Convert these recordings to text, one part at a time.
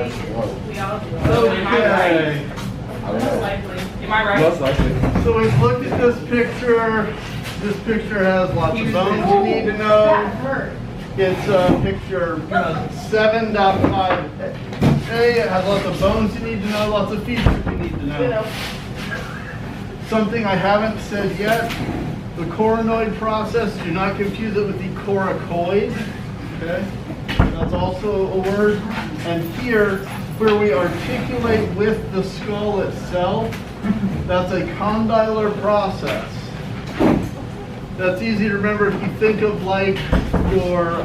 We all do. Okay. Am I right? Most likely. Am I right? Most likely. So we've looked at this picture. This picture has lots of bones you need to know. That hurt. It's picture 7.5A. It has lots of bones you need to know, lots of features you need to know. Something I haven't said yet, the coronoid process, do not confuse it with the coracoid. Okay? That's also a word. And here, where we articulate with the skull itself, that's a condylar process. That's easy to remember if you think of like your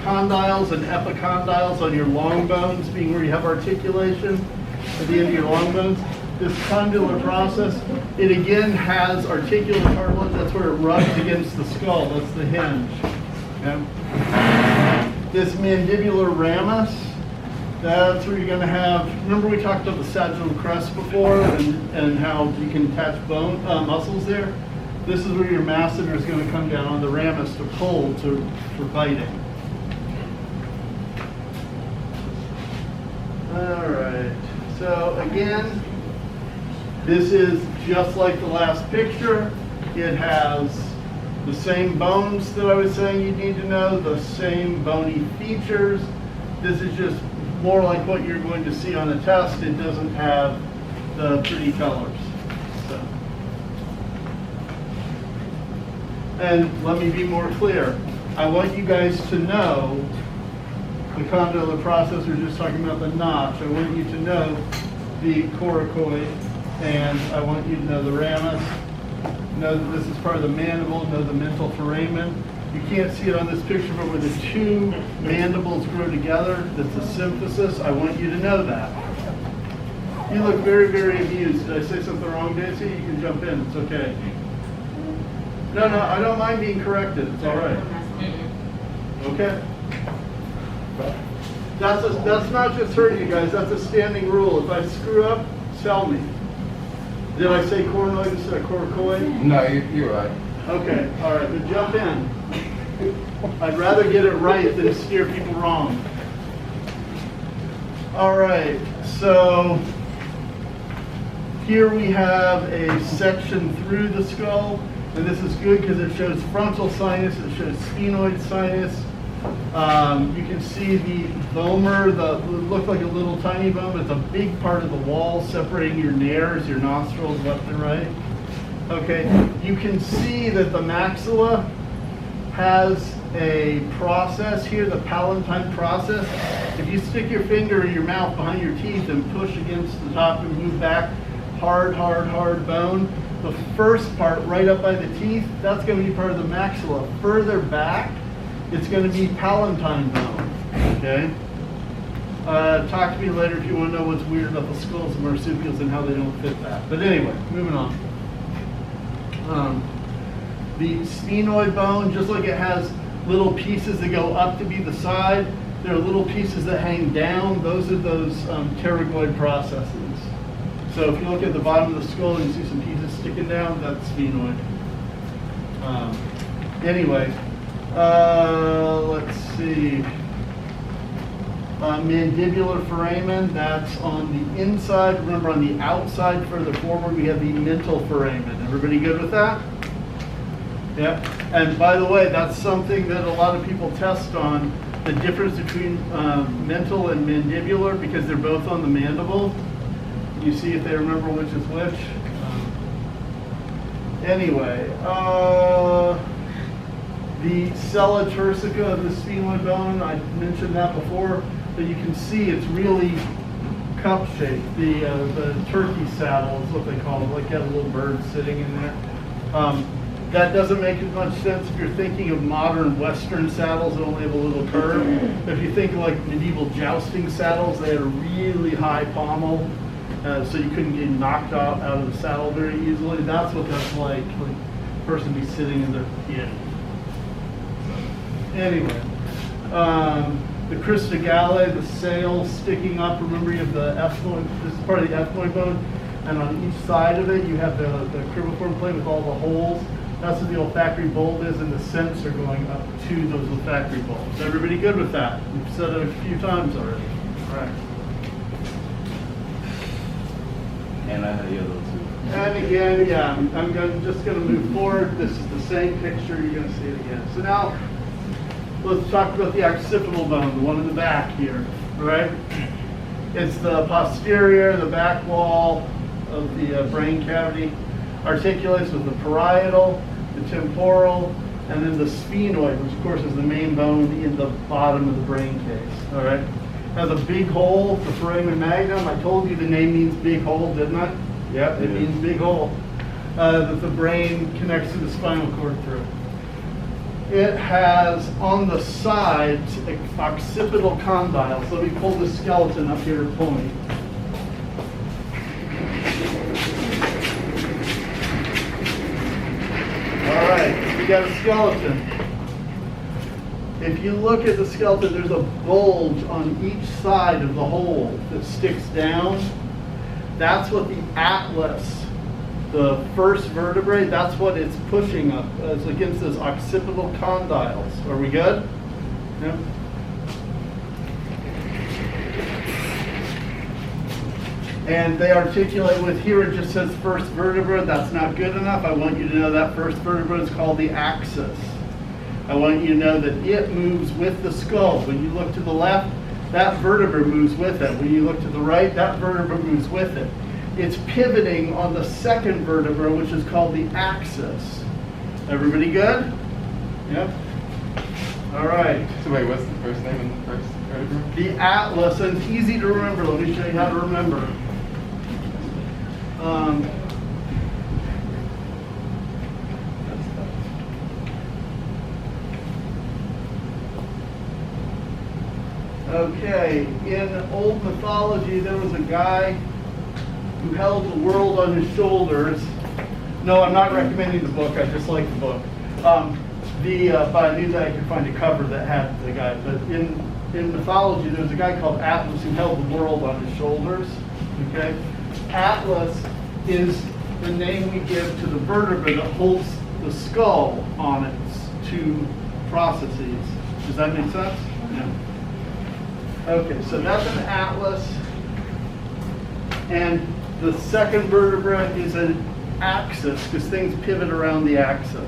condyles and epicondyles on your long bones being where you have articulation at the end of your long bones. This condylar process, it again has articular cartilage. That's where it rubs against the skull. That's the hinge. Okay? This mandibular ramus, that's where you're going to have, remember we talked about the sagittal crest before and how you can attach bone muscles there? This is where your masseter is going to come down on the ramus to pull for biting. All right, so again, this is just like the last picture. It has the same bones that I was saying you need to know, the same bony features. This is just more like what you're going to see on a test. It doesn't have the pretty colors. So. And let me be more clear. I want you guys to know the condylar process. We're just talking about the notch. I want you to know the coracoid, and I want you to know the ramus. Know that this is part of the mandible. Know the mental foramen. You can't see it on this picture, but where the two mandibles grow together, that's a symphysis. I want you to know that. You look very, very amused. Did I say something wrong, Daisy? You can jump in. It's okay. No, I don't mind being corrected. It's all right. Okay. That's not just hurting you guys. That's a standing rule. If I screw up, tell me. Did I say coronoid instead of coracoid? No, you're right. Okay. All right. Then jump in. I'd rather get it right than steer people wrong. All right. So here we have a section through the skull. And this is good because it shows frontal sinus, it shows sphenoid sinus. You can see the vomer, it looked like a little tiny bone, but it's a big part of the wall separating your nares, your nostrils left and right. Okay, you can see that the maxilla has a process here, the palatine process. If you stick your finger in your mouth behind your teeth and push against the top and move back, hard bone. The first part, right up by the teeth, that's going to be part of the maxilla. Further back, it's going to be palatine bone. Okay? Talk to me later if you want to know what's weird about the skulls of marsupials and how they don't fit that. But anyway, moving on. The sphenoid bone, just like it has little pieces that go up to be the side, there are little pieces that hang down. Those are those pterygoid processes. So if you look at the bottom of the skull and you see some pieces sticking down, that's sphenoid. Anyway, let's see. Mandibular foramen, that's on the inside. Remember, on the outside, further forward, we have the mental foramen. Everybody good with that? Yeah. And by the way, that's something that a lot of people test on, the difference between mental and mandibular, because they're both on the mandible. You see if they remember which is which. Anyway, the sella turcica of the sphenoid bone, I mentioned that before, but you can see it's really cup-shaped. The turkey saddle is what they call it, like you have a little bird sitting in there. That doesn't make as much sense if you're thinking of modern Western saddles that only have a little curve. If you think of like medieval jousting saddles, they had a really high pommel. So you couldn't get knocked out of the saddle very easily. That's what that's like a person be sitting in their, yeah. Anyway, the crista galli, the sail sticking up. Remember, you have the ethmoid, this is part of the ethmoid bone, and on each side of it you have the cribriform plate with all the holes. That's what the olfactory bulb is, and the scents are going up to those olfactory bulbs. Everybody good with that? We've said it a few times already. Right. And I had the other two. And again, yeah, just going to move forward. This is the same picture. You're going to see it again. So now, let's talk about the occipital bone, the one in the back here. All right? It's the posterior, the back wall of the brain cavity. Articulates with the parietal, the temporal, and then the sphenoid, which of course is the main bone in the bottom of the brain case. All right? Has a big hole, the foramen magnum. I told you the name means big hole, didn't I? Yep, it means big hole. That the brain connects to the spinal cord through. It has on the sides occipital condyles. So let me pull the skeleton up here for me. All right, we got a skeleton. If you look at the skeleton, there's a bulge on each side of the hole that sticks down. That's what the atlas, the first vertebrae, that's what it's pushing up. It's against those occipital condyles. Are we good? Yeah. And they articulate with, here it just says first vertebra. That's not good enough. I want you to know that first vertebra is called the axis. I want you to know that it moves with the skull. When you look to the left, that vertebra moves with it. When you look to the right, that vertebra moves with it. It's pivoting on the second vertebra, which is called the axis. Everybody good? Yep. All right. So wait, what's the first name in the first vertebra? The atlas, and it's easy to remember. Let me show you how to remember. Okay, in old mythology, there was a guy who held the world on his shoulders. No, I'm not recommending the book. I just like the book. But I knew that I could find a cover that had the guy. But in mythology, there was a guy called Atlas who held the world on his shoulders. Okay, Atlas is the name we give to the vertebra that holds the skull on its two processes. Does that make sense? Yeah. Okay, so that's an atlas, and the second vertebra is an axis, because things pivot around the axis.